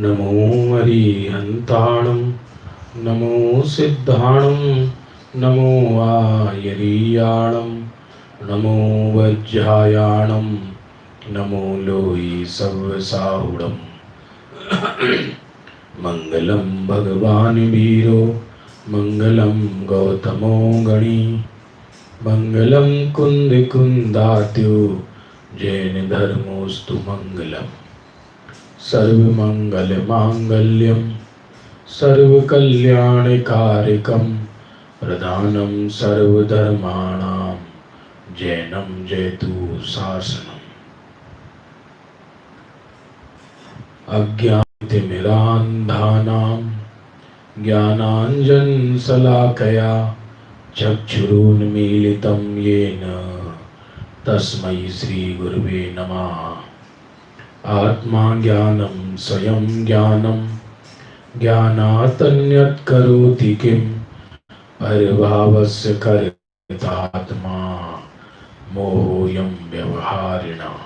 नमो अरिहन्ताणं नमो सिद्धाणं नमो आयरीयाणं नमो वज्रायाणं नमो लोई सव्साहुडं मंगलम भगवान वीरो मंगलम गौतमो गणी मंगलम कुंद कुंदात्यो जैन धर्मोस्तु मंगलम सर्वमंगल मांगल्यम सर्वकल्याणकारिकं प्रधानं सर्वधर्माणां जैनं जयतु शासनम् अज्ञानतिमिरान्धानां ज्ञानाञ्जनशलाकया चक्षुरुन्मीलितं येन तस्मै श्रीगुरुवे नमः। आत्मा ज्ञानं स्वयं ज्ञानं ज्ञानात् करोति किं परिभावस्य कर्तात्मा मोहोऽयं व्यवहारिणः।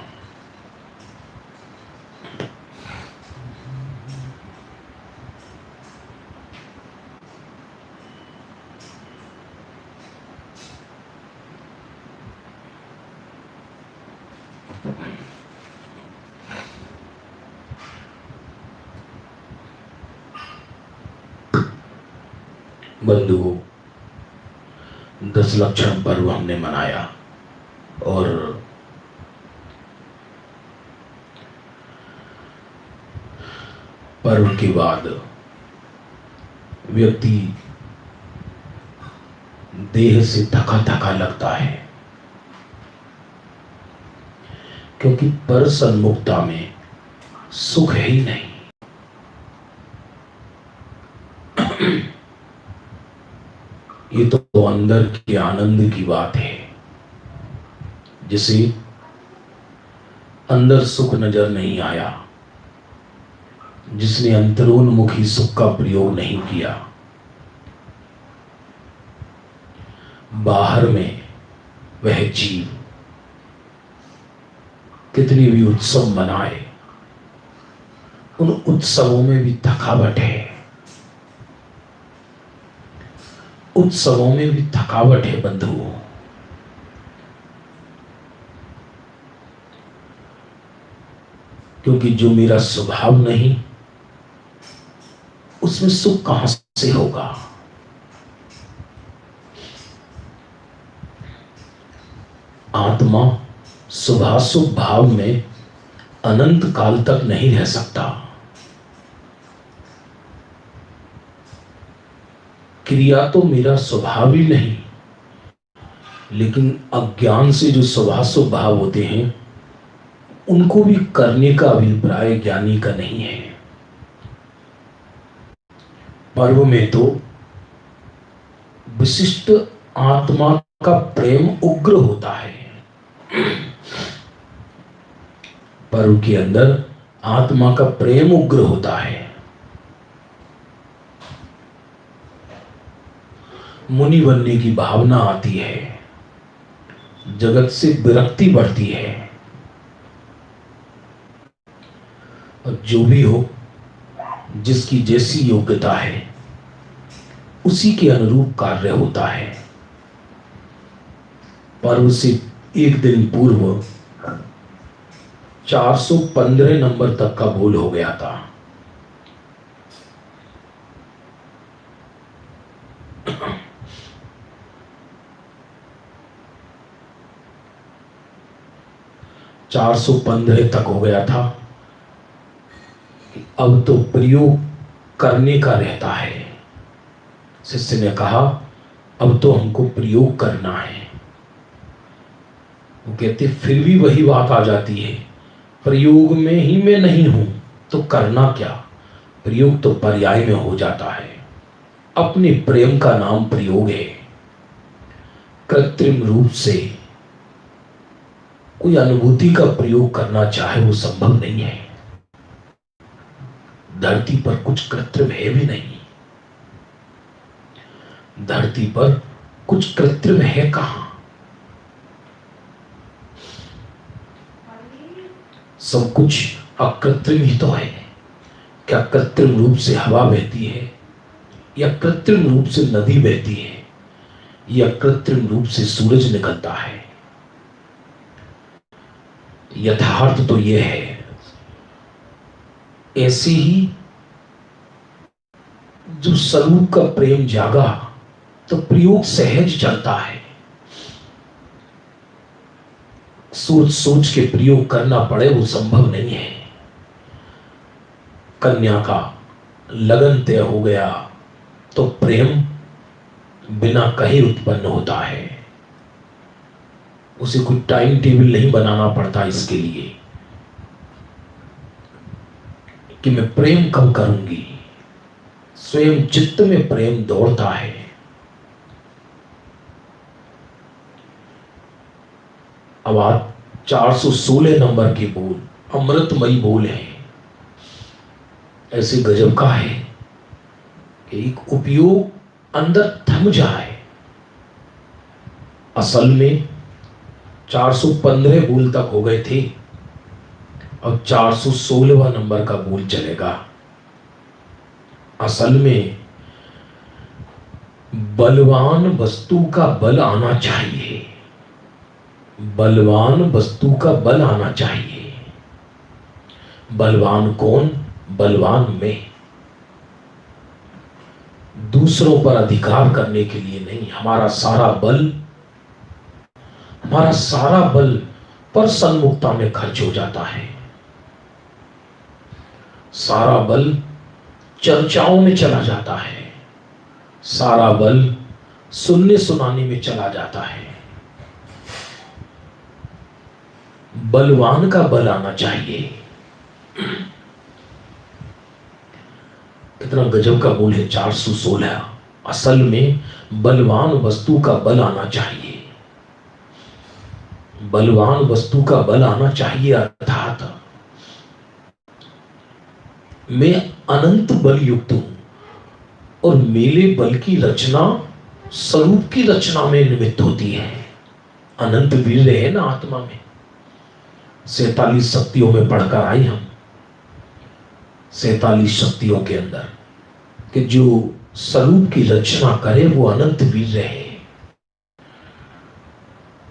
बंधुओं, 10 लक्षण पर्व हमने मनाया और पर्व के बाद व्यक्ति देह से थका थका लगता है, क्योंकि पर सन्मुखता में सुख है ही नहीं। ये तो अंदर के आनंद की बात है। जिसे अंदर सुख नजर नहीं आया, जिसने अंतरोन्मुखी सुख का प्रयोग नहीं किया, बाहर में वह जीव कितनी भी उत्सव मनाए, उन उत्सवों में भी थकावट है, उत्सवों में भी थकावट है बंधुओं। क्योंकि जो मेरा स्वभाव नहीं, उसमें सुख कहां से होगा। आत्मा शुभाशुभ भाव में अनंत काल तक नहीं रह सकता। क्रिया तो मेरा स्वभाव ही नहीं, लेकिन अज्ञान से जो शुभाशुभ भाव होते हैं उनको भी करने का अभिप्राय ज्ञानी का नहीं है। पर्व में तो विशिष्ट आत्मा का प्रेम उग्र होता है। पर्व के अंदर आत्मा का प्रेम उग्र होता है। मुनि बनने की भावना आती है, जगत से विरक्ति बढ़ती है, और जो भी हो, जिसकी जैसी योग्यता है उसी के अनुरूप कार्य होता है। पर्व से एक दिन पूर्व 415 नंबर तक का बोल हो गया था। चार सौ 15 तक हो गया था। अब तो प्रयोग करने का रहता है। शिष्य ने कहा, अब तो हमको प्रयोग करना है। वो कहते फिर भी वही बात आ जाती है, प्रयोग में ही मैं नहीं हूं तो करना क्या। प्रयोग तो पर्याय में हो जाता है। अपने प्रेम का नाम प्रयोग है। कृत्रिम रूप से कोई अनुभूति का प्रयोग करना चाहे वो संभव नहीं है। धरती पर कुछ कृत्रिम है भी नहीं। धरती पर कुछ कृत्रिम है कहां। सब कुछ अकृत्रिम ही तो है। क्या कृत्रिम रूप से हवा बहती है, या कृत्रिम रूप से नदी बहती है, या कृत्रिम रूप से सूरज निकलता है? यथार्थ तो यह है, ऐसे ही जो स्वरूप का प्रेम जागा तो प्रयोग सहज चलता है। सोच सोच के प्रयोग करना पड़े वो संभव नहीं है। कन्या का लगन तय हो गया तो प्रेम बिना कहे उत्पन्न होता है। उसे कोई टाइम टेबल नहीं बनाना पड़ता इसके लिए कि मैं प्रेम कब करूंगी। स्वयं चित्त में प्रेम दौड़ता है। अब आप 416 नंबर के बोल अमृतमयी बोल है। ऐसे गजब का है कि एक उपयोग अंदर थम जाए। असल में 415 बोल तक हो गए थे, अब 416वां नंबर का बोल चलेगा। असल में बलवान वस्तु का बल आना चाहिए। बलवान वस्तु का बल आना चाहिए। बलवान कौन? बलवान में। दूसरों पर अधिकार करने के लिए नहीं। हमारा सारा बल पर सन्मुखता में खर्च हो जाता है। सारा बल चर्चाओं में चला जाता है। सारा बल सुनने सुनाने में चला जाता है। बलवान का बल आना चाहिए। कितना गजब का बोल है 416। असल में बलवान वस्तु का बल आना चाहिए। बलवान वस्तु का बल आना चाहिए अर्थात मैं अनंत बल युक्त हूं और मेरे बल की रचना स्वरूप की रचना में निमित्त होती है। अनंत वीर है ना आत्मा में। 47 शक्तियों में पढ़कर आई हम। 47 शक्तियों के अंदर कि जो स्वरूप की रचना करे वो अनंत वीर रहे।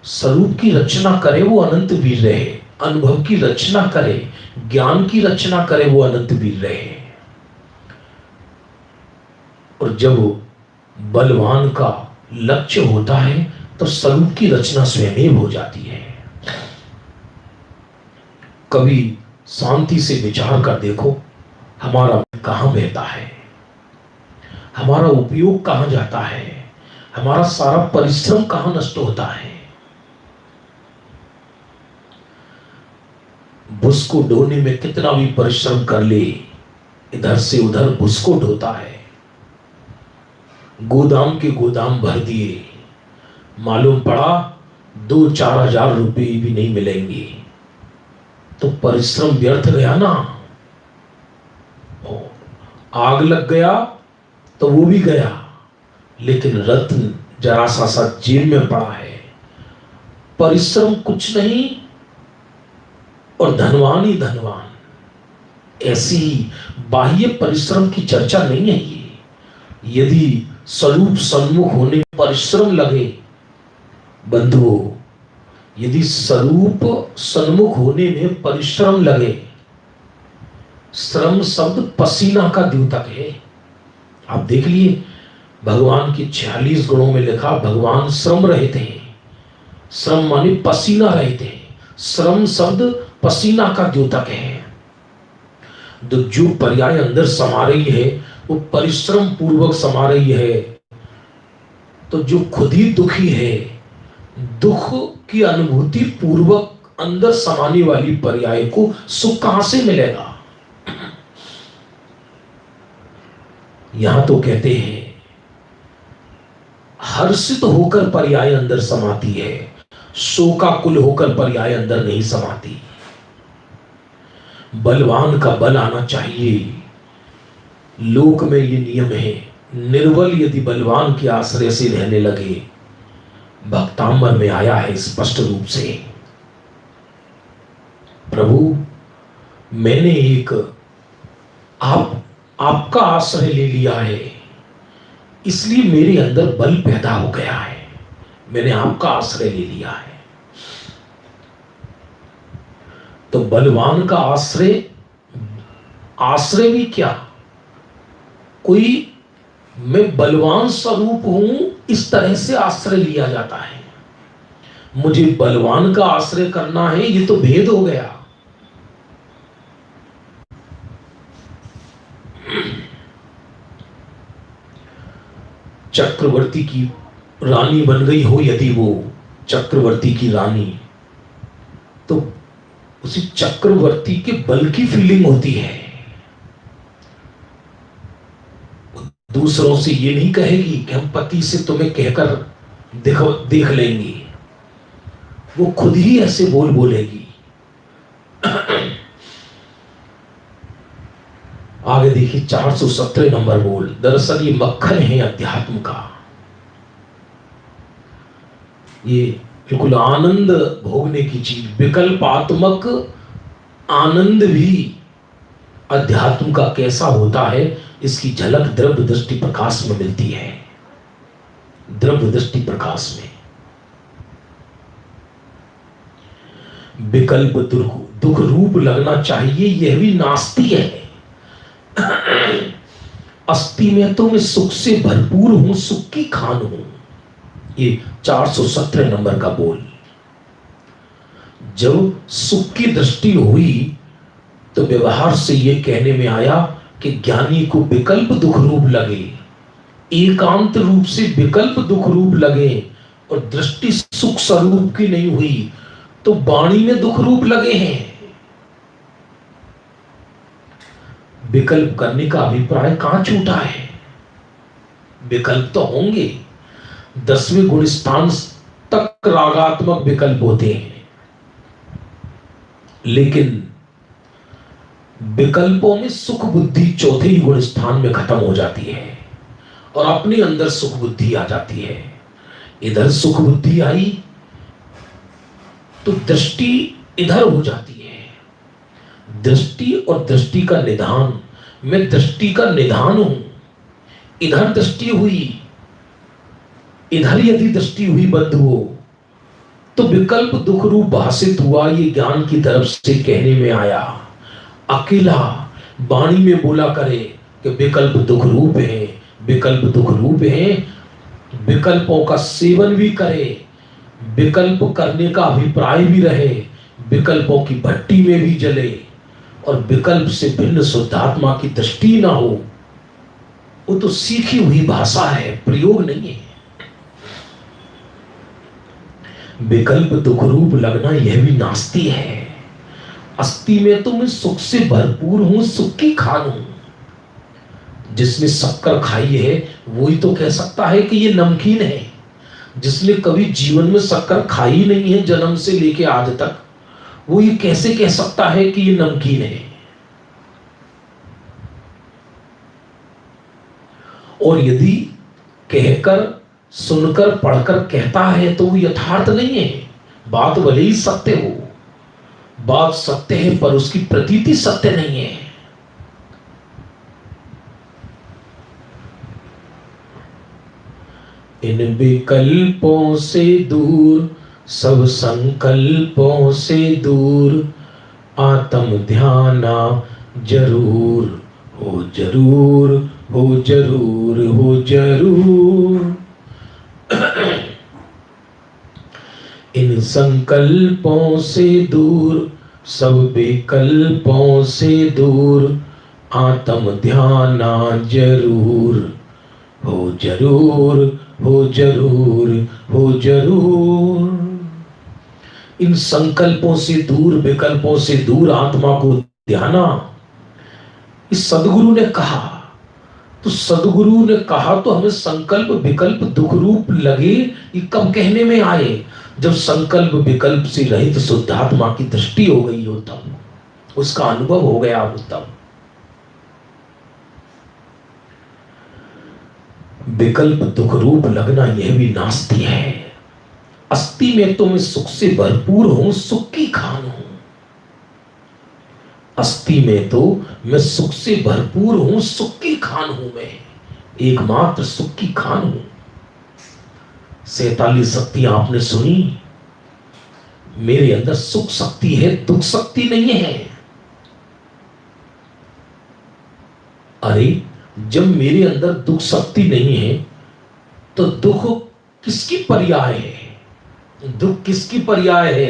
स्वरूप की रचना करे वो अनंत वीर रहे। अनुभव की रचना करे, ज्ञान की रचना करे वो अनंत वीर रहे। और जब बलवान का लक्ष्य होता है तो स्वरूप की रचना स्वयं हो जाती है। कभी शांति से विचार कर देखो, हमारा कहां बहता है, हमारा उपयोग कहां जाता है, हमारा सारा परिश्रम कहां नष्ट होता है। भूस को ढोने में कितना भी परिश्रम कर ले, इधर से उधर भूस को ढोता है। गोदाम के गोदाम भर दिए, मालूम पड़ा 2-4 हजार रुपये भी नहीं मिलेंगे, तो परिश्रम व्यर्थ गया ना। आग लग गया तो वो भी गया, लेकिन रत्न जरा सा जेल में पड़ा है। परिश्रम कुछ नहीं और धनवान ही धनवान। ऐसी बाह्य परिश्रम की चर्चा नहीं है ये। यदि स्वरूप सन्मुख होने में परिश्रम लगे बंधुओं, यदि स्वरूप सन्मुख होने में परिश्रम लगे, श्रम शब्द पसीना का द्योतक है। आप देख लिए भगवान की 46 गुणों में लिखा भगवान श्रम रहित हैं। श्रम माने पसीना रहित हैं। श्रम शब्द पसीना का द्योतक है। तो जो पर्याय अंदर समा रही है वो परिश्रम पूर्वक समा रही है। तो जो खुद ही दुखी है, दुख की अनुभूति पूर्वक अंदर समाने वाली पर्याय को सुख कहां से मिलेगा? यहां तो कहते हैं हर्षित होकर पर्याय अंदर समाती है, शोकाकुल होकर पर्याय अंदर नहीं समाती। बलवान का बल आना चाहिए। लोक में ये नियम है, निर्बल यदि बलवान के आश्रय से रहने लगे, भक्तांबर में आया है स्पष्ट रूप से। प्रभु मैंने एक आपका आश्रय ले लिया है, इसलिए मेरे अंदर बल पैदा हो गया है, मैंने आपका आश्रय ले लिया है। तो बलवान का आश्रय, आश्रय भी क्या, कोई मैं बलवान स्वरूप हूं इस तरह से आश्रय लिया जाता है। मुझे बलवान का आश्रय करना है, ये तो भेद हो गया। चक्रवर्ती की रानी बन गई हो यदि वो चक्रवर्ती की रानी, तो उसी चक्रवर्ती के बल की फीलिंग होती है। दूसरों से ये नहीं कहेगी कि हम पति से तुम्हें कहकर देख लेंगे, वो खुद ही ऐसे बोलेगी। आगे देखिए 417 नंबर बोल। दरअसल ये मक्खन है अध्यात्म का, ये बिल्कुल आनंद भोगने की चीज। विकल्पात्मक आनंद भी अध्यात्म का कैसा होता है, इसकी झलक द्रव्य दृष्टि प्रकाश में मिलती है। द्रव्य दृष्टि प्रकाश में विकल्प दुख रूप लगना चाहिए, यह भी नास्ती है। अस्थि में तो मैं सुख से भरपूर हूं, सुख की खान हूं। ये 417 नंबर का बोल। जब सुख की दृष्टि हुई तो व्यवहार से यह कहने में आया कि ज्ञानी को विकल्प दुख रूप लगे, एकांत रूप से विकल्प दुख रूप लगे और दृष्टि सुख स्वरूप की नहीं हुई तो वाणी में दुख रूप लगे हैं। विकल्प करने का अभिप्राय कहां छूटा है? विकल्प तो होंगे, 10वें गुण स्थान तक रागात्मक विकल्प होते हैं, लेकिन विकल्पों में सुख बुद्धि चौथे ही गुण स्थान में खत्म हो जाती है और अपने अंदर सुख बुद्धि आ जाती है। इधर सुख बुद्धि आई तो दृष्टि इधर हो जाती है। दृष्टि और दृष्टि का निधान, मैं दृष्टि का निधान हूं। इधर दृष्टि हुई, इधर यदि दृष्टि हुई बंद हो तो विकल्प दुख रूप भाषित हुआ। ये ज्ञान की तरफ से कहने में आया। अकेला वाणी में बोला करे कि विकल्प दुख रूप है, विकल्प दुख रूप है। विकल्पों का सेवन भी करे, विकल्प करने का अभिप्राय भी रहे, विकल्पों की भट्टी में भी जले और विकल्प से भिन्न शुद्धात्मा की दृष्टि ना हो, वो तो सीखी हुई भाषा है, प्रयोग नहीं है। विकल्प दुख रूप लगना यह भी नास्ती है। अस्थि में तो मैं सुख से भरपूर हूं, सुख की खान हूं। जिसने शक्कर खाई है वही तो कह सकता है कि ये नमकीन है। जिसने कभी जीवन में शक्कर खाई नहीं है जन्म से लेके आज तक, वो ये कैसे कह सकता है कि ये नमकीन है? और यदि कहकर, सुनकर, पढ़कर कहता है तो वो यथार्थ नहीं है। बात भले ही सत्य हो, बात सत्य है पर उसकी प्रतीति सत्य नहीं है। इन विकल्पों से दूर, सब संकल्पों से दूर, आत्म ध्याना जरूर हो, जरूर हो, जरूर हो, जरूर। इन संकल्पों से दूर, सब विकल्पों से दूर, आत्म ध्याना जरूर हो, जरूर हो, जरूर हो, जरूर। इन संकल्पों से दूर, विकल्पों से दूर आत्मा को ध्याना, इस सदगुरु ने कहा। तो सदगुरु ने कहा तो हमें संकल्प विकल्प दुख रूप लगे, ये कब कहने में आए? जब संकल्प विकल्प से रहित शुद्धात्मा की दृष्टि हो गई हो, तब उसका अनुभव हो गया हो। तब विकल्प दुख रूप लगना यह भी नास्ती है। अस्थि में तो मैं सुख से भरपूर हूं, सुख की खान हूं। अस्थि में तो मैं सुख से भरपूर हूं, सुख की खान हूं, मैं एकमात्र सुख की खान हूं। 47 शक्ति आपने सुनी, मेरे अंदर सुख शक्ति है, दुख शक्ति नहीं है। अरे जब मेरे अंदर दुख शक्ति नहीं है तो दुख किसकी पर्याय है? दुख किसकी पर्याय है?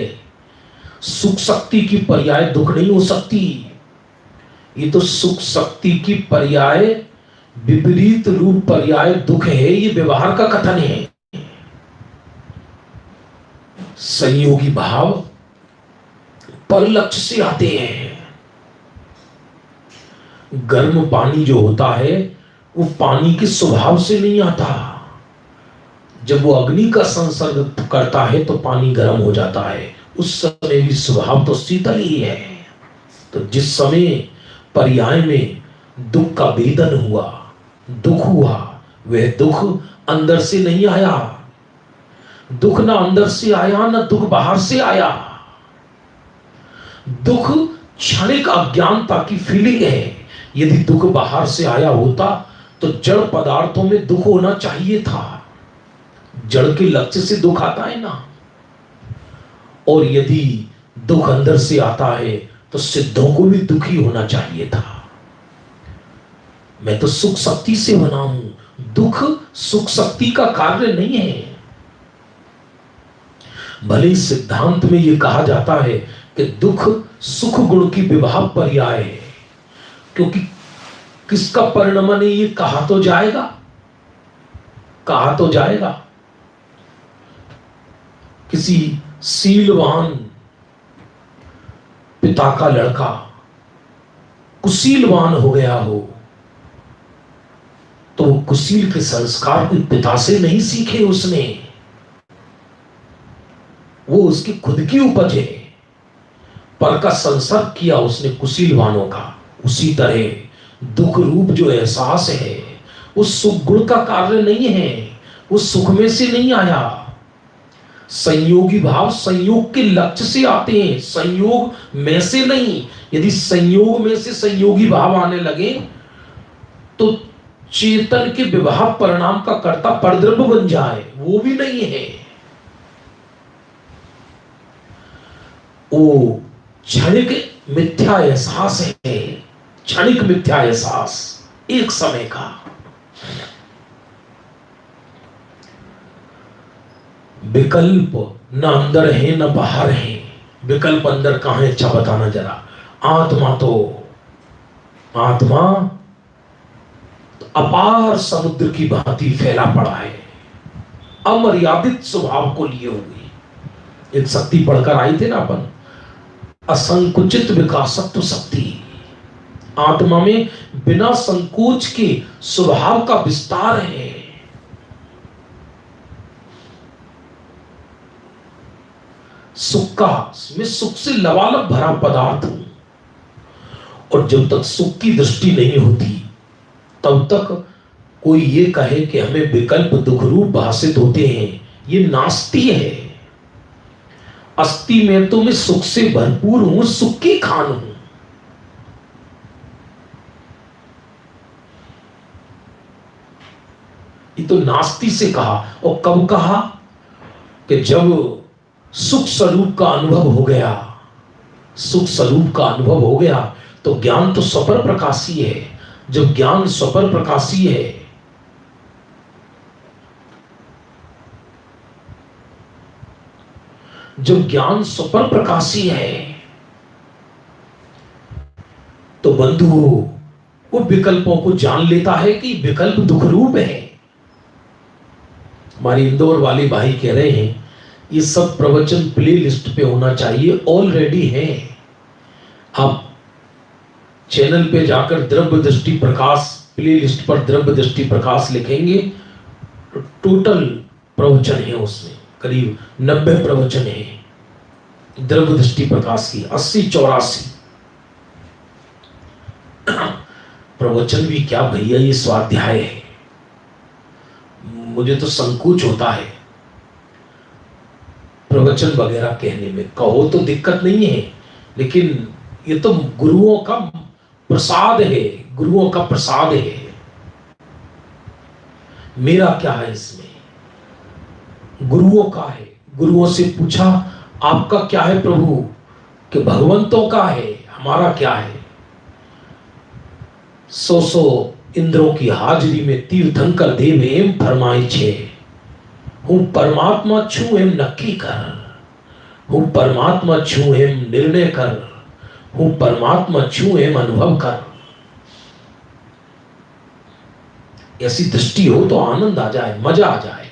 सुख शक्ति की पर्याय दुख नहीं हो सकती। ये तो सुख शक्ति की पर्याय, विपरीत रूप पर्याय दुख है। ये व्यवहार का कथन है। संयोगी भाव पर लक्ष्य से आते हैं। गर्म पानी जो होता है वो पानी के स्वभाव से नहीं आता। जब वो अग्नि का संसर्ग करता है तो पानी गर्म हो जाता है, उस समय भी स्वभाव तो शीतल ही है। तो जिस समय पर्याय में दुख का वेदन हुआ, दुख हुआ, वह दुख अंदर से नहीं आया। दुख ना अंदर से आया, ना दुख बाहर से आया। दुख क्षणिक अज्ञानता की फीलिंग है। यदि दुख बाहर से आया होता तो जड़ पदार्थों में दुख होना चाहिए था। जड़ के लक्ष्य से दुख आता है ना। और यदि दुख अंदर से आता है तो सिद्धों को भी दुखी होना चाहिए था। मैं तो सुख शक्ति से बना हूं। दुख सुख शक्ति का कार्य नहीं है। भले ही सिद्धांत में यह कहा जाता है कि दुख सुख गुण की विभाव पर्याय है, क्योंकि किसका परिणमन है ये कहा तो जाएगा, कहा तो जाएगा। किसी शीलवान पिता का लड़का कुशीलवान हो गया हो तो वो कुशील के संस्कार कोई पिता से नहीं सीखे उसने, वो उसकी खुद की उपज है। पर का संसर्ग किया उसने कुशीलवानों का। उसी तरह दुख रूप जो एहसास है वो सुख गुण का कार्य नहीं है, वो सुख में से नहीं आया। संयोगी भाव संयोग के लक्ष्य से आते हैं, संयोग में से नहीं। यदि संयोग में से संयोगी भाव आने लगे तो चेतन के विभाव परिणाम का कर्ता परद्रव्य बन जाए, वो भी नहीं है। वो क्षणिक मिथ्या एहसास है, क्षणिक मिथ्या एहसास एक समय का। विकल्प न अंदर है न बाहर है। विकल्प अंदर कहां है? अच्छा बताना जरा। आत्मा तो अपार समुद्र की भांति फैला पड़ा है, अमर्यादित स्वभाव को लिए हुए। एक शक्ति पढ़कर आई थे ना अपन, असंकुचित विकासत्व शक्ति। आत्मा में बिना संकोच के स्वभाव का विस्तार है। मैं सुख से लबालब भरा पदार्थ हूं। और जब तक सुख की दृष्टि नहीं होती तब तक कोई ये कहे कि हमें विकल्प दुख रूप भाषित होते हैं, ये नास्ती है। अस्थि में तो मैं सुख से भरपूर हूं, सुख की खान हूं। ये तो नास्ती से कहा। और कब कहा? कि जब सुख स्वरूप का अनुभव हो गया, सुख स्वरूप का अनुभव हो गया तो ज्ञान तो स्वपर प्रकाशी है। जब ज्ञान स्वपर प्रकाशी है, जब ज्ञान स्वपर प्रकाशी है तो बंधु वो विकल्पों को जान लेता है कि विकल्प दुख रूप है। हमारे इंदौर वाले भाई कह रहे हैं ये सब प्रवचन प्ले लिस्ट पे होना चाहिए, ऑलरेडी है। आप चैनल पे जाकर द्रव्य दृष्टि प्रकाश प्ले लिस्ट पर द्रव्य दृष्टि प्रकाश लिखेंगे तो टोटल प्रवचन है, उसमें करीब 90 प्रवचन है द्रव्य दृष्टि प्रकाश की। 80-84 प्रवचन भी क्या भैया, ये स्वाध्याय है। मुझे तो संकोच होता है प्रवचन वगैरह कहने में। कहो तो दिक्कत नहीं है, लेकिन ये तो गुरुओं का प्रसाद है, गुरुओं का प्रसाद है। मेरा क्या है इसमें? गुरुओं का है। गुरुओं से पूछा आपका क्या है प्रभु? कि भगवंतों का है, हमारा क्या है? सो इंद्रों की हाजिरी में तीर्थंकर देव एम फरमाई छे, हूं परमात्मा छू एम नक्की कर, हूं परमात्मा छू एम निर्णय कर, हूं परमात्मा छू एम अनुभव कर। ऐसी दृष्टि हो तो आनंद आ जाए, मजा आ जाए।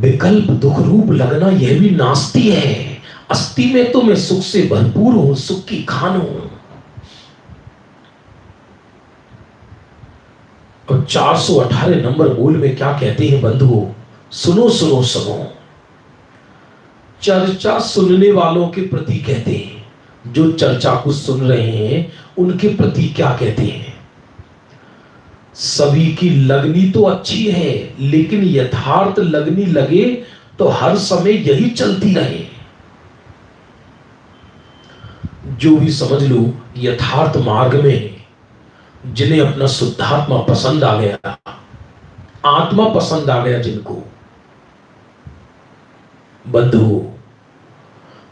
विकल्प दुख रूप लगना यह भी नास्ती है। अस्ति में तो मैं सुख से भरपूर हूं, सुख की खान हूं। और 418 नंबर बोल में क्या कहते हैं बंधुओं? सुनो सुनो सुनो। चर्चा सुनने वालों के प्रति कहते हैं, जो चर्चा को सुन रहे हैं उनके प्रति क्या कहते हैं? सभी की लगनी तो अच्छी है, लेकिन यथार्थ लगनी लगे तो हर समय यही चलती रहे। जो भी समझ लो यथार्थ मार्ग में, जिन्हें अपना शुद्धात्मा पसंद आ गया, आत्मा पसंद आ गया, जिनको बंधु,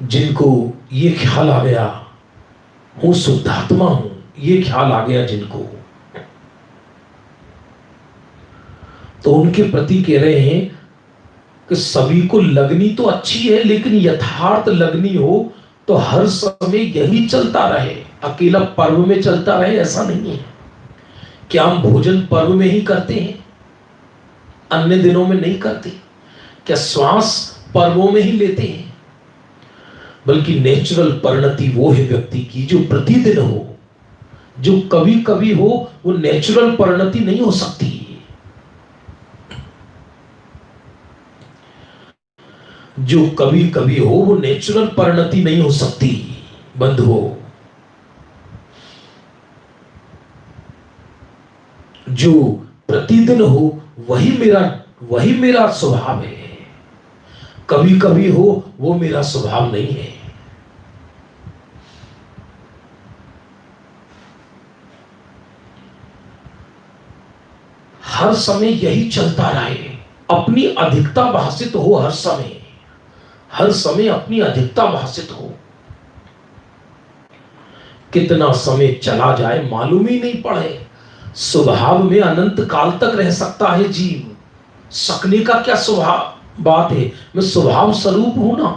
जिनको ये ख्याल आ गया हूं शुद्धात्मा हूं, ये ख्याल आ गया जिनको, तो उनके प्रति कह रहे हैं कि सभी को लगनी तो अच्छी है, लेकिन यथार्थ लगनी हो तो हर समय यही चलता रहे। अकेला पर्व में चलता रहे ऐसा नहीं है। क्या हम भोजन पर्व में ही करते हैं, अन्य दिनों में नहीं करते? क्या श्वास पर्वों में ही लेते हैं? बल्कि नेचुरल परिणति वो है व्यक्ति की जो प्रतिदिन हो। जो कभी कभी हो वो नेचुरल परिणति नहीं हो सकती। जो कभी कभी हो वो नेचुरल परिणति नहीं हो सकती बंधुओं। जो प्रतिदिन हो वही मेरा स्वभाव है। कभी कभी हो वो मेरा स्वभाव नहीं है। हर समय यही चलता रहे, अपनी अधिकता भाषित हो, हर समय अपनी अधिकता भाषित हो। कितना समय चला जाए मालूम ही नहीं पड़े। स्वभाव में अनंत काल तक रह सकता है जीव। सकने का क्या स्वभाव बात है? मैं स्वभाव स्वरूप हूं ना।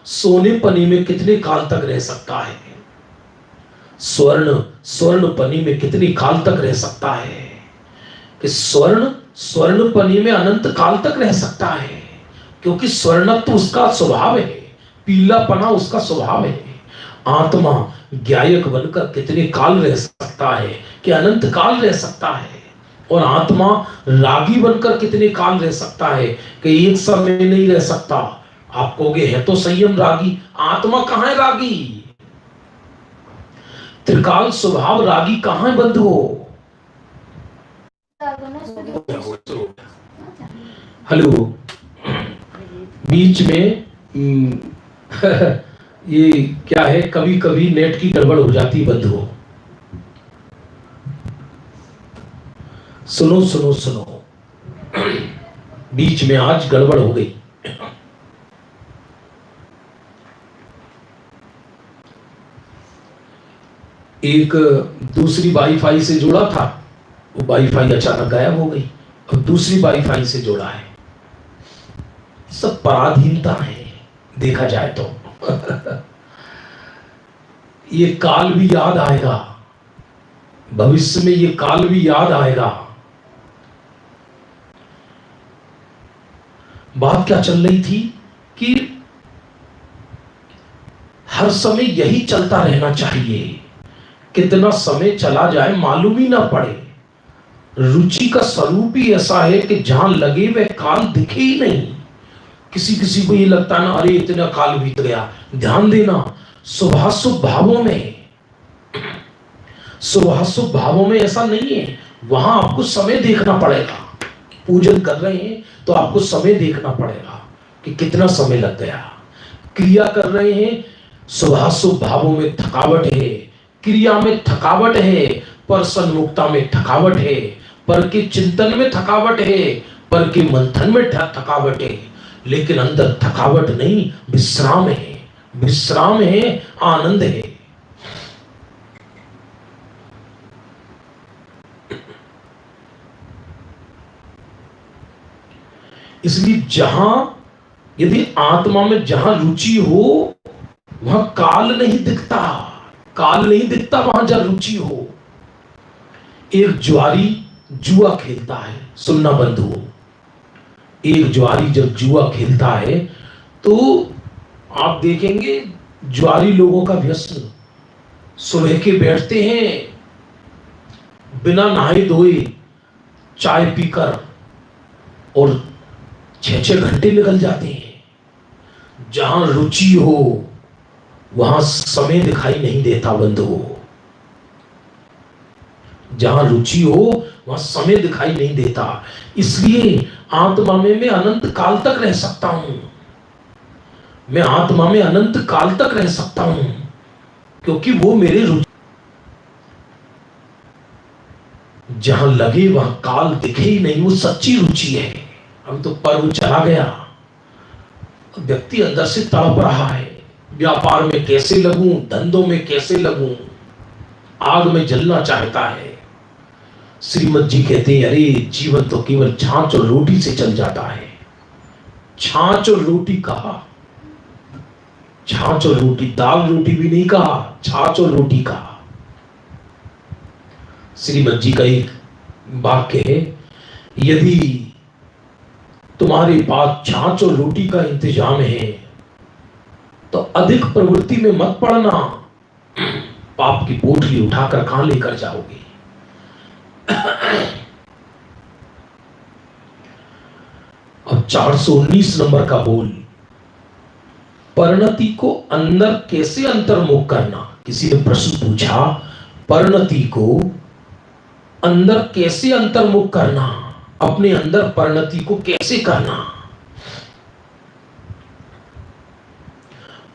सोने पनी में कितने काल तक रह सकता है? स्वर्ण पनी में कितनी काल तक रह सकता है? कि स्वर्ण पनी में अनंत काल तक रह सकता है, क्योंकि स्वर्णत्व उसका स्वभाव है, पीलापना उसका स्वभाव है। आत्मा ज्ञायक बनकर कितने काल रह सकता है? कि अनंत काल रह सकता है। और आत्मा रागी बनकर कितने काल रह सकता है? कि एक समय नहीं रह सकता। आप कहोगे है तो संयम रागी, आत्मा कहां है रागी? त्रिकाल स्वभाव रागी कहां है बंधु? हेलो, बीच में ये क्या है, कभी कभी नेट की गड़बड़ हो जाती बंधुओं। सुनो सुनो सुनो, बीच में आज गड़बड़ हो गई। एक दूसरी वाईफाई से जोड़ा था, वो वाईफाई अचानक गायब हो गई, और दूसरी वाईफाई से जोड़ा है। सब पराधीनता है देखा जाए तो। ये काल भी याद आएगा, भविष्य में ये काल भी याद आएगा। बात क्या चल रही थी कि हर समय यही चलता रहना चाहिए। कितना समय चला जाए मालूम ही ना पड़े। रुचि का स्वरूप ही ऐसा है कि जहां लगे वह काल दिखे ही नहीं। किसी को ये लगता ना, अरे इतना काल बीत गया। ध्यान देना, शुभाशुभ भावों में ऐसा नहीं है। वहां आपको समय देखना पड़ेगा। पूजन कर रहे हैं तो आपको समय देखना पड़ेगा कि कितना समय लग गया। क्रिया कर रहे हैं, शुभाशुभ भावों में थकावट है, क्रिया में थकावट है, पर सन्मुखता में थकावट है, पर के चिंतन में थकावट है, पर के मंथन में थकावट है, लेकिन अंदर थकावट नहीं, विश्राम है, विश्राम है, आनंद है। इसलिए जहां, यदि आत्मा में जहां रुचि हो वहां काल नहीं दिखता, काल नहीं दिखता वहां जहां रुचि हो। एक ज्वारी जुआ खेलता है, सुनना बंद हो, एक ज्वारी जब जुआ खेलता है तो आप देखेंगे ज्वारी लोगों का व्यसन, सुबह के बैठते हैं बिना नहाए धोए चाय पीकर और 6-6 घंटे निकल जाते हैं। जहां रुचि हो वहां समय दिखाई नहीं देता बंधु, जहां रुचि हो वहां समय दिखाई नहीं देता। इसलिए आत्मा में मैं अनंत काल तक रह सकता हूं, मैं आत्मा में अनंत काल तक रह सकता हूं, क्योंकि वो मेरे रुचि, जहां लगे वहां काल दिखे ही नहीं, वो सच्ची रुचि है। हम तो पर्व चला गया, व्यक्ति अंदर से तड़प रहा है, व्यापार में कैसे लगूं, धंधों में कैसे लगूं, आग में जलना चाहता है। श्रीमद जी कहते हैं अरे जीवन तो केवल छाछ और रोटी से चल जाता है। छाछ और रोटी कहा, छाछ और रोटी, दाल रोटी भी नहीं कहा, छाछ और रोटी कहा। श्रीमद जी का एक वाक्य है, यदि तुम्हारे पास छाछ और रोटी का इंतजाम है तो अधिक प्रवृत्ति में मत पड़ना, पाप की पोटली उठाकर कहां लेकर जाओगे। अब 419 नंबर का बोल, परिणति को अंदर कैसे अंतर्मुख करना। किसी ने प्रश्न पूछा, परिणति को अंदर कैसे अंतर्मुख करना, अपने अंदर परिणति को कैसे करना।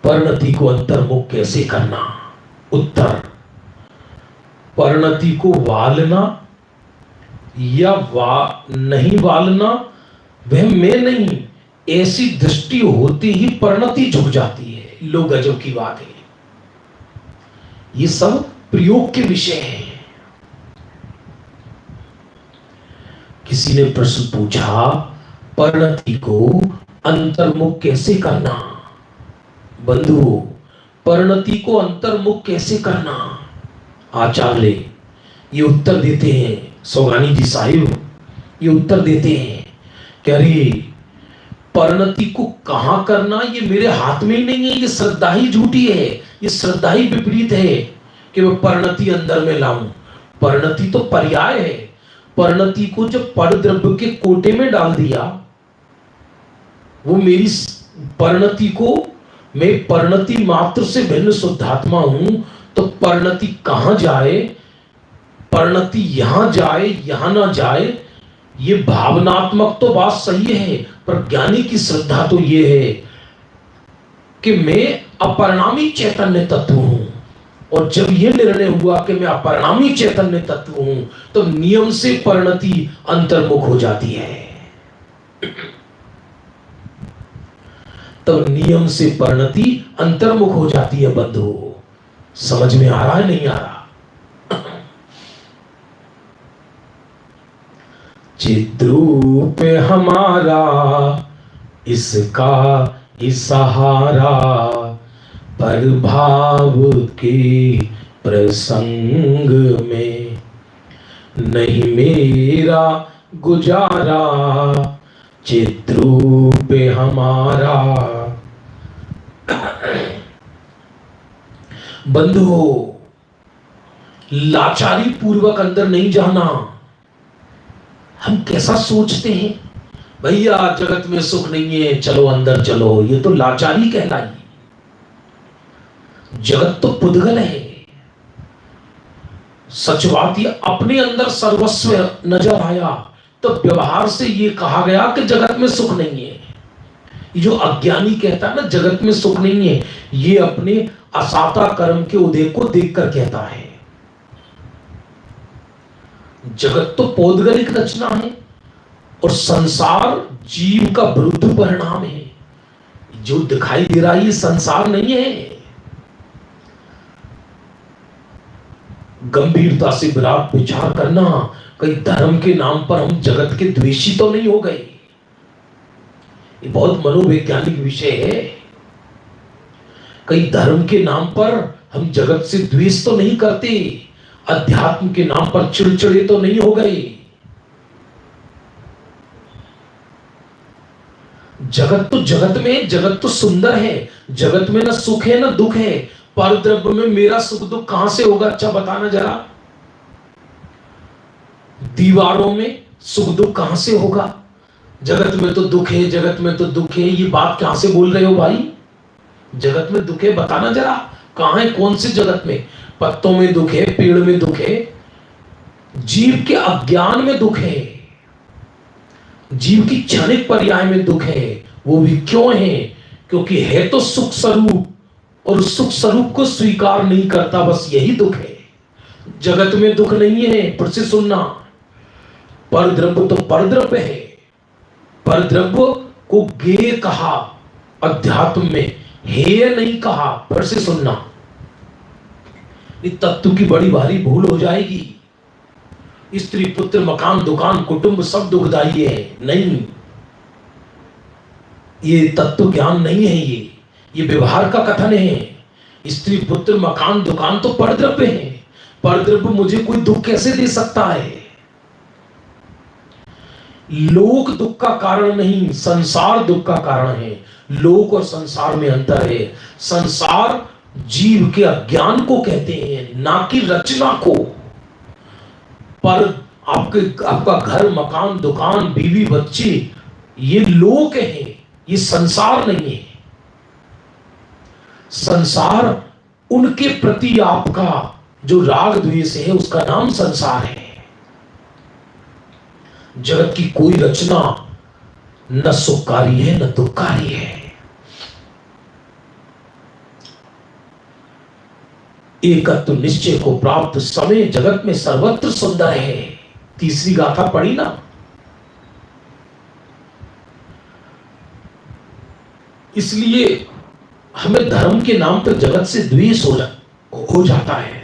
परिणति को अंतर्मुख कैसे करना। उत्तर, परिणति को वालना या नहीं वालना वह मैं नहीं, ऐसी दृष्टि होती ही परिणति झुक जाती है। लो गजब की बात है, ये सब प्रयोग के विषय हैं। किसी ने प्रश्न पूछा, परिणति को अंतर्मुख कैसे करना। बंधु, परिणति को अंतर्मुख कैसे करना। आचार्य ये उत्तर देते हैं, सोगानी जी साहिब ये उत्तर देते हैं कि अरे परिणति को कहां करना ये मेरे हाथ में ही नहीं है। ये श्रद्धा ही झूठी है, ये श्रद्धा ही विपरीत है कि मैं परिणति अंदर में लाऊं। परिणति तो पर्याय है। परिणति को जब परद्रव्य के कोटे में डाल दिया, वो मेरी परिणति को, मैं परिणति मात्र से भिन्न शुद्धात्मा हूं, तो परिणति कहां जाए, परिणति यहां जाए यहां ना जाए, ये भावनात्मक तो बात सही है, पर ज्ञानी की श्रद्धा तो ये है कि मैं अपरिणामी चैतन्य तत्व हूं। और जब यह निर्णय हुआ कि मैं अपरिणामी चैतन्य तत्व हूं, तो नियम से परिणति अंतर्मुख हो जाती है। तो नियम से परिणति अंतर्मुख हो जाती है। बंधु, समझ में आ रहा है नहीं आ रहा। चिद्रूप हमारा इसका इशारा, प्रभाव के प्रसंग में नहीं मेरा गुजारा, चिद्रूप हमारा। बंधु, लाचारी पूर्वक अंदर नहीं जाना। हम कैसा सोचते हैं, भैया जगत में सुख नहीं है, चलो अंदर चलो, ये तो लाचारी कहलाई। जगत तो पुद्गल है। सच बात ये अपने अंदर सर्वस्व नजर आया तो व्यवहार से ये कहा गया कि जगत में सुख नहीं है। जो अज्ञानी कहता है ना जगत में सुख नहीं है, ये अपने असाता कर्म के उदय को देखकर कहता है। जगत तो पौद्गलिक रचना है और संसार जीव का विरुद्ध परिणाम है। जो दिखाई दे रहा है ये संसार नहीं है। गंभीरता से विराट विचार करना, कहीं धर्म के नाम पर हम जगत के द्वेषी तो नहीं हो गए। ये बहुत मनोवैज्ञानिक विषय है। कहीं धर्म के नाम पर हम जगत से द्वेष तो नहीं करते, अध्यात्म के नाम पर चिड़चिड़े तो नहीं हो गए। जगत तो जगत में, जगत तो सुंदर है, जगत में ना सुख है ना दुख है। पर द्रव्य में मेरा सुख दुख कहां से होगा? अच्छा बताना जरा। दीवारों में सुख दुख कहां से होगा? जगत में तो दुख है, जगत में तो दुख है, ये बात कहां से बोल रहे हो भाई? जगत में दुख है बताना जरा, कहां है? कौन से जगत में? पत्तों में दुख है, पेड़ में दुख है, जीव के अज्ञान में दुख है, जीव की क्षणिक पर्याय में दुख है। वो भी क्यों है? क्योंकि है तो सुख स्वरूप और उस सुख स्वरूप को स्वीकार नहीं करता, बस यही दुख है। जगत में दुख नहीं है, फिर से सुनना। परद्रव्य तो परद्रव्य है। परद्रव्य को गेय कहा अध्यात्म में, हेय नहीं कहा। फिर से सुनना, इस तत्व की बड़ी भारी भूल हो जाएगी। स्त्री पुत्र मकान दुकान कुटुंब सब दुखदाई है, नहीं, ये तत्व ज्ञान नहीं है। ये व्यवहार का कथन है। स्त्री पुत्र मकान दुकान तो परद्रव्य है। परद्रव्य मुझे कोई दुख कैसे दे सकता है? लोक दुख का कारण नहीं, संसार दुख का कारण है। लोक और संसार में अंतर है। संसार जीव के अज्ञान को कहते हैं, ना कि रचना को। पर आपका घर मकान दुकान बीवी बच्चे ये लोक है, ये संसार नहीं है। संसार उनके प्रति आपका जो राग द्वेष है उसका नाम संसार है। जगत की कोई रचना न सुखकारी है न दुखकारी है। एकत्व निश्चय को प्राप्त समय जगत में सर्वत्र सुंदर है। तीसरी गाथा पढ़ी ना। इसलिए हमें धर्म के नाम पर जगत से द्वेष हो जाता है।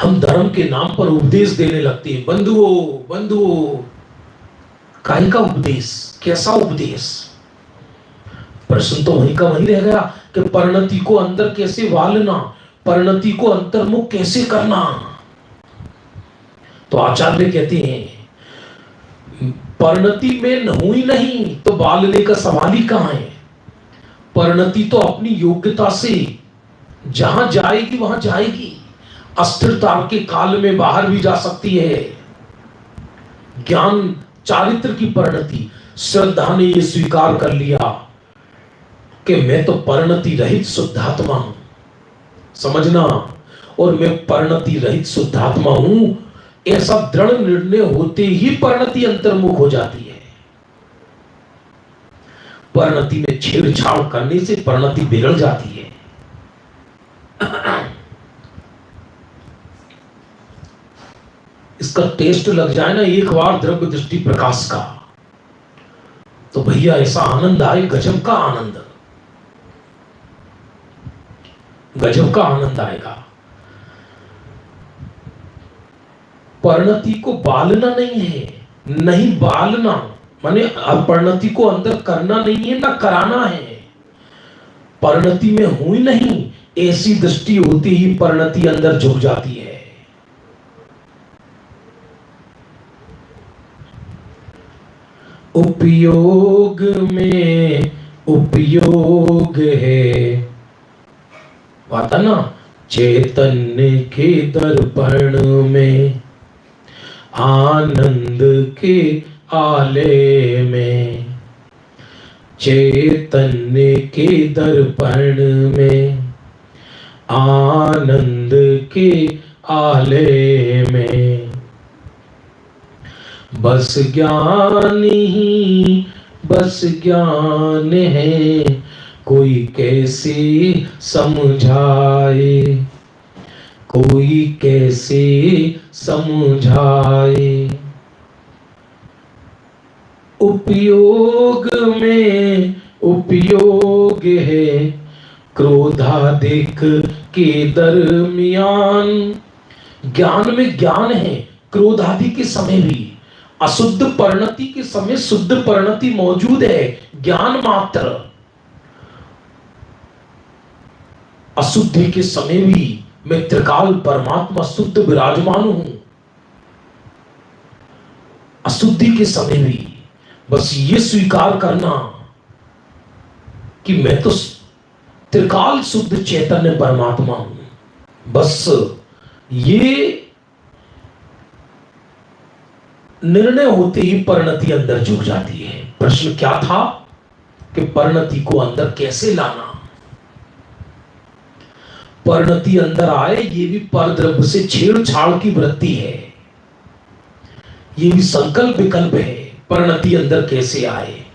हम धर्म के नाम पर उपदेश देने लगते हैं। बंधुओं बंधुओं, काय का उपदेश? कैसा उपदेश? प्रश्न तो वहीं का वहीं रह गया कि परिणति को अंदर कैसे वालना, परिणति को अंतर्मुख कैसे करना। तो आचार्य कहते हैं परिणति में हुई नहीं तो वालने का सवाल ही कहां है। परिणति तो अपनी योग्यता से जहां जाएगी वहां जाएगी। अस्थिरता के काल में बाहर भी जा सकती है। ज्ञान चारित्र की परिणति, श्रद्धा ने यह स्वीकार कर लिया कि मैं तो परिणति रहित शुद्धात्मा हूं, समझना, और मैं परिणति रहित शुद्धात्मा हूं। ऐसा दृढ़ निर्णय होते ही परिणति अंतर्मुख हो जाती है। परिणति में छेड़छाड़ करने से परिणति बिगड़ जाती है। इसका टेस्ट लग जाए ना एक बार द्रव्य दृष्टि प्रकाश का, तो भैया ऐसा आनंद आए, गजब का आनंद, गजब का आनंद आएगा। परिणति को बालना नहीं है, नहीं बालना माने परिणति को अंदर करना नहीं है ना कराना है। परिणति में हुई नहीं, ऐसी दृष्टि होती ही परिणति अंदर झुक जाती है। उपयोग में उपयोग है, पता ना, चैतन्य के दर्पण में, आनंद के आले में, चैतन्य के दर्पण में, आनंद के आले में, बस ज्ञान ही बस ज्ञान है, कोई कैसे समझाए, कोई कैसे समझाए। उपयोग में उपयोग है, क्रोधाधिक के दरमियान। ज्ञान में ज्ञान है, क्रोधादि के समय भी। अशुद्ध परिणति के समय शुद्ध परिणति मौजूद है, ज्ञान मात्र। अशुद्धि के समय भी मैं त्रिकाल परमात्मा शुद्ध विराजमान हूं। अशुद्धि के समय भी बस ये स्वीकार करना कि मैं तो त्रिकाल शुद्ध चैतन्य परमात्मा हूं। बस ये निर्णय होते ही परिणति अंदर झुक जाती है। प्रश्न क्या था कि परिणति को अंदर कैसे लाना। परिणति अंदर आए, ये भी परद्रव्य से छेड़छाड़ की वृत्ति है, ये भी संकल्प विकल्प है। परिणति अंदर कैसे आए।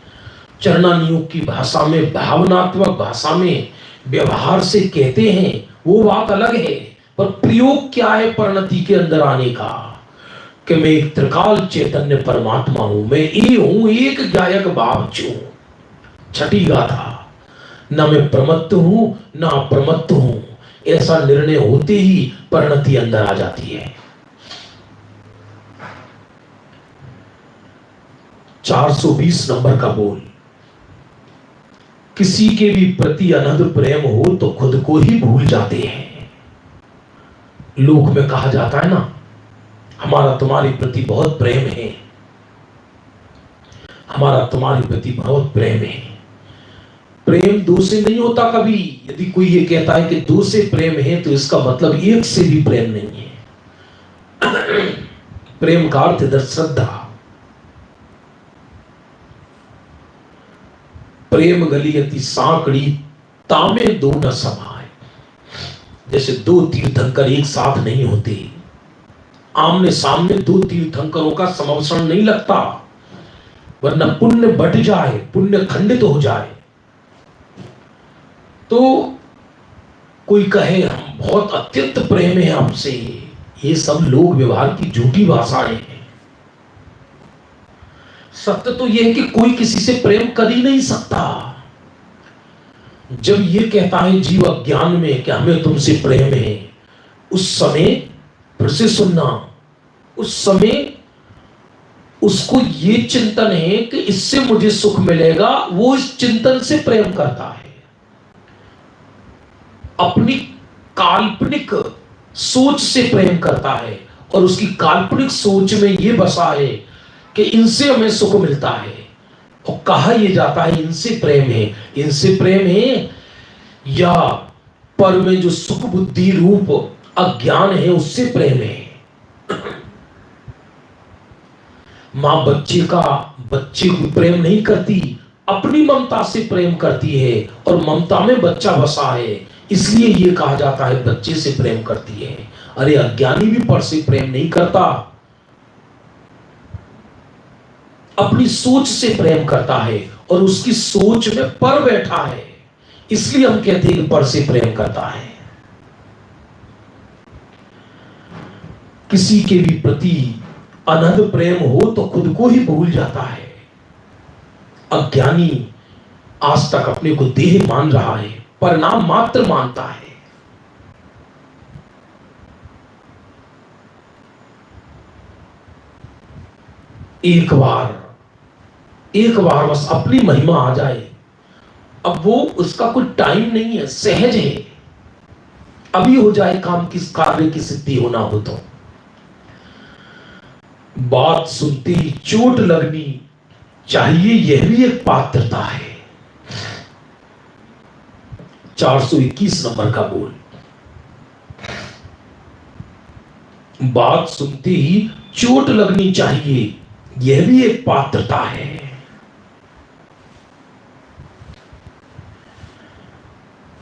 चरणानुयोग की भाषा में, भावनात्मक भाषा में व्यवहार से कहते हैं, वो बात अलग है, पर प्रयोग क्या है परिणति के अंदर आने का कि मैं एक त्रिकाल चैतन्य परमात्मा हूं, मैं ये हूं, एक गायक भाव छू। छठी गाथा, न मैं प्रमत्त हूं न अप्रमत्त हूं, ऐसा निर्णय होते ही परिणति अंदर आ जाती है। 420 नंबर का बोल। किसी के भी प्रति अनहद प्रेम हो तो खुद को ही भूल जाते हैं। लोक में कहा जाता है ना, हमारा तुम्हारे प्रति बहुत प्रेम है, हमारा तुम्हारे प्रति बहुत प्रेम है। प्रेम दो से नहीं होता कभी। यदि कोई ये कहता है कि दो से प्रेम है तो इसका मतलब एक से भी प्रेम नहीं है। प्रेम का अर्थ इधर श्रद्धा। प्रेम गलियति सांकड़ी, तामे दो न समाए। जैसे दो तीर्थंकर एक साथ नहीं होते, आमने सामने दो तीर्थंकरों का समवसन नहीं लगता, वरना पुण्य बट जाए, पुण्य खंडित हो जाए। तो कोई कहे हम बहुत अत्यंत प्रेम है हमसे, ये सब लोक व्यवहार की झूठी भाषाएं हैं। सत्य तो यह है कि कोई किसी से प्रेम कर ही नहीं सकता। जब ये कहता है जीव अज्ञान में कि हमें तुमसे प्रेम है, उस समय फिर से सुनना, उस समय उसको ये चिंतन है कि इससे मुझे सुख मिलेगा, वो इस चिंतन से प्रेम करता है। अपनी काल्पनिक सोच से प्रेम करता है, और उसकी काल्पनिक सोच में ये बसा है कि इनसे हमें सुख मिलता है। और कहा यह जाता है इनसे प्रेम है। इनसे प्रेम है या पर में जो सुख बुद्धि रूप अज्ञान है उससे प्रेम है। मां बच्चे को प्रेम नहीं करती, अपनी ममता से प्रेम करती है, और ममता में बच्चा बसा है, इसलिए यह कहा जाता है बच्चे से प्रेम करती है। अरे अज्ञानी भी पर से प्रेम नहीं करता, अपनी सोच से प्रेम करता है, और उसकी सोच में पर बैठा है, इसलिए हम कहते हैं पर से प्रेम करता है। किसी के भी प्रति अनहद प्रेम हो तो खुद को ही भूल जाता है। अज्ञानी आज तक अपने को देह मान रहा है, परिणाम मात्र मानता है। एक बार बस अपनी महिमा आ जाए, अब वो उसका कोई टाइम नहीं है, सहज है, अभी हो जाए काम, किस कार्य की सिद्धि होना हो तो। बात सुनते ही चोट लगनी चाहिए, यह भी एक पात्रता है। 421 नंबर का बोल। बात सुनते ही चोट लगनी चाहिए, यह भी एक पात्रता है।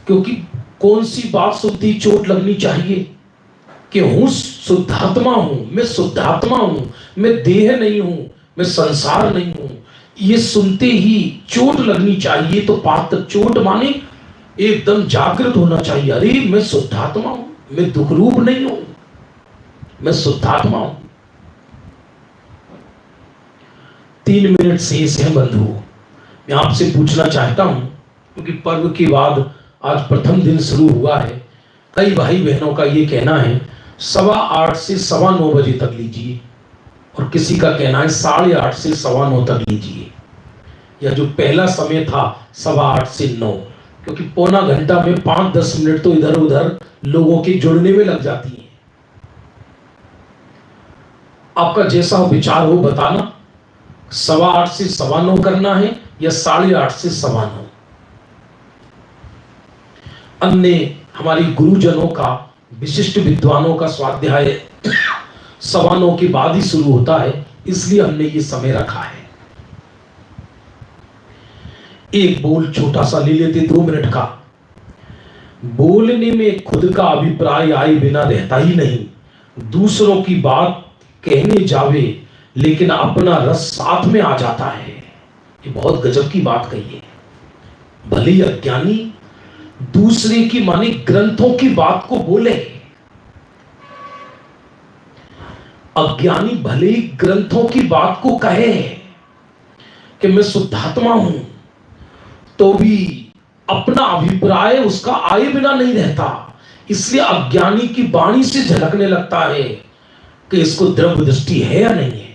क्योंकि कौन सी बात सुनती ही चोट लगनी चाहिए कि हूं शुद्धात्मा हूं, मैं शुद्धात्मा हूं, मैं देह नहीं हूं, मैं संसार नहीं हूं, ये सुनते ही चोट लगनी चाहिए। तो पात्र चोट माने एकदम जागृत होना चाहिए, अरे मैं शुद्धात्मा हूं, मैं दुखरूप नहीं हूं, मैं शुद्धात्मा हूं। 3 मिनट शेष है बंधु, मैं आपसे पूछना चाहता हूं, क्योंकि पर्व के बाद आज प्रथम दिन शुरू हुआ है। कई भाई बहनों का ये कहना है 8:15 से 9:15 बजे तक लीजिए, और किसी का कहना है 8:30 से 9:15 तक लीजिए, या जो पहला समय था 8:15 से 9, क्योंकि पौना घंटा में 5-10 मिनट तो इधर उधर लोगों के जुड़ने में लग जाती हैं। आपका जैसा विचार हो बताना, 8:15 से 9:15 करना है या 8:30 से 9:15। अन्य हमारी गुरुजनों का, विशिष्ट विद्वानों का स्वाध्याय 9:15 के बाद ही शुरू होता है, इसलिए हमने ये समय रखा है। एक बोल छोटा सा ले लेते 2 मिनट का। बोलने में खुद का अभिप्राय आए बिना रहता ही नहीं, दूसरों की बात कहने जावे लेकिन अपना रस साथ में आ जाता है। ये बहुत गजब की बात कही है। भले ही अज्ञानी दूसरे की माने ग्रंथों की बात को बोले, अज्ञानी भले ही ग्रंथों की बात को कहे कि मैं शुद्धात्मा हूं, तो भी अपना अभिप्राय उसका आए बिना नहीं रहता। इसलिए अज्ञानी की वाणी से झलकने लगता है कि इसको द्रव्य दृष्टि है या नहीं है।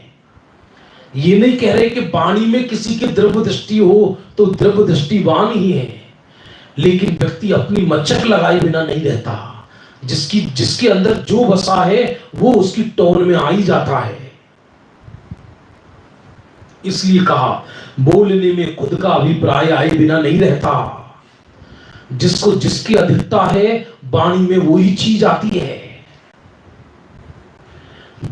ये नहीं कह रहे कि वाणी में किसी की द्रव्य दृष्टि हो तो द्रव्य दृष्टिवान ही है, लेकिन व्यक्ति अपनी मचक लगाए बिना नहीं रहता। जिसके अंदर जो बसा है वो उसकी टोन में आ ही जाता है। इसलिए कहा बोलने में खुद का अभिप्राय आए बिना नहीं रहता। जिसको जिसकी अधिकता है वाणी में वो ही चीज आती है।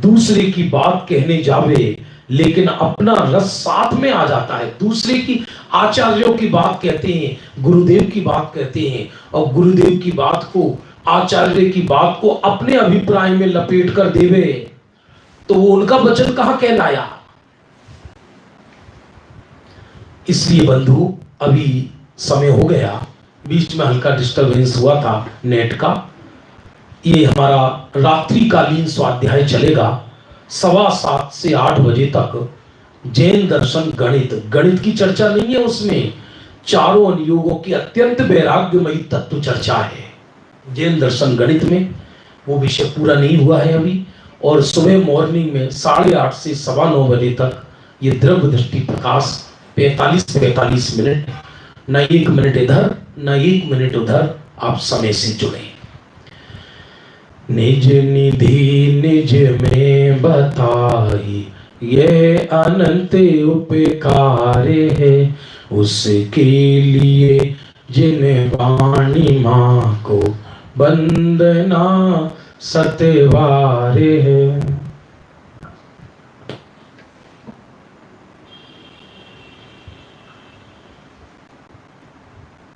दूसरे की बात कहने जावे लेकिन अपना रस साथ में आ जाता है। दूसरे की आचार्यों की बात कहते हैं, गुरुदेव की बात कहते हैं, और गुरुदेव की बात को, आचार्य की बात को अपने अभिप्राय में लपेट कर देवे, तो वो उनका वचन कहां कहलाया। इसलिए बंधु अभी समय हो गया, बीच में हल्का डिस्टरबेंस हुआ था नेट का। ये हमारा रात्रिकालीन स्वाध्याय चलेगा 7:15 से 8 बजे तक। जैन दर्शन गणित की चर्चा नहीं है, उसमें चारों अनुयोगों की अत्यंत वैराग्यमयी तत्व चर्चा है। जैन दर्शन गणित में वो विषय पूरा नहीं हुआ है अभी। और सुबह मॉर्निंग में 8:30 से 9:15 बजे तक ये द्रव्य दृष्टि प्रकाश 45 मिनट, न 1 मिनट इधर न 1 मिनट उधर, आप समय से जुड़े। निज निधि निज में बताई ये अनंत उपकार है, उसके लिए जिन वाणी माँ को वंदना सतवार है।